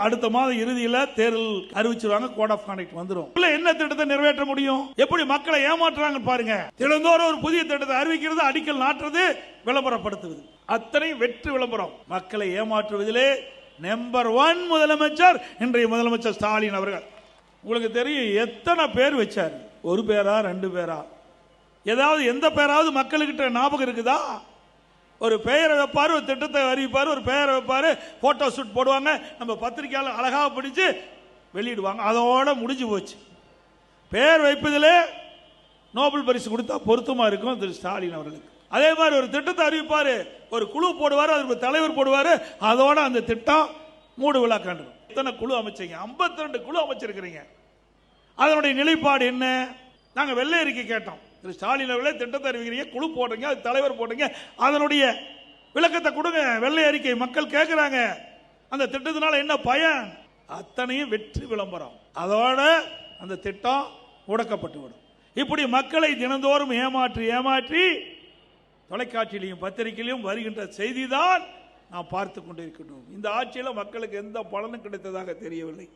அடுத்த மாதம் இறுதியில் தேர்தல் அறிவிச்சிருவாங்க. கோட் ஆஃப் கான்டக்ட் வந்துடும். என்ன திட்டத்தை நிறைவேற்ற முடியும்? எப்படி மக்களை ஏமாற்றுறாங்க பாருங்க. தினந்தோறும் ஒரு புதிய திட்டத்தை அறிவிக்கிறது, அடிக்கல் நாட்டுறது, விளம்பரப்படுத்துவது, அத்தனை வெற்றி விளம்பரம். மக்களை ஏமாற்றுவதிலே நம்பர் 1 முதலமைச்சர் இன்றைய முதலமைச்சர் ஸ்டாலின் அவர்கள். உங்களுக்கு தெரியும் எத்தனை பேர் வச்சார்? ஒரு பேரா 2 பேரா? ஏதாவது எந்த பேராவது மக்களுக்கிட்ட ஞாபகம் இருக்குதா? ஒரு பெயரை வைப்பாரு, ஒரு திட்டத்தை அறிவிப்பாரு, ஒரு பெயரை வைப்பாரு, போட்டோ ஷூட் போடுவாங்க, நம்ம பத்திரிகையாளர் அழகாக பிடிச்சு வெளியிடுவாங்க. அதோட முடிஞ்சு போச்சு. பெயர் வைப்பதிலே நோபல் பரிசு கொடுத்தா பொருத்தமா இருக்கும் திரு ஸ்டாலின் அவர்களுக்கு. அதே மாதிரி ஒரு திட்டத்தை அறிவிப்பாரு, ஒரு குழு போடுவாரு, அதுக்கு தலைவர் போடுவாரு, அதோட அந்த திட்டம் மூடு விழா கண்டு. எத்தனை குழு அமைச்சீங்க? 52 குழு அமைச்சிருக்கிறீங்க. அதனுடைய நிலைப்பாடு என்ன? நாங்க வெள்ளை அறிக்கை கேட்டோம். திரு ஸ்டாலின் அவர்களே திட்டத்தை அறிவிக்கிறீங்க, குழு போடுறீங்க, அது தலைவர் போடுறீங்க, அதனுடைய விளக்கத்தை கொடுங்க. வெள்ளை அறிக்கை மக்கள் கேட்கிறாங்க. அந்த திட்டத்தினால என்ன பயன்? அத்தனையும் வெற்றி விளம்பரம். அதோட அந்த திட்டம் முடக்கப்பட்டு விடும். இப்படி மக்களை தினந்தோறும் ஏமாற்றி தொலைக்காட்சியிலையும் பத்திரிகையிலும் வருகின்ற செய்தி தான் நாம் பார்த்து கொண்டிருக்கிறோம். இந்த ஆட்சியில் மக்களுக்கு எந்த பலனும் கிடைத்ததாக தெரியவில்லை.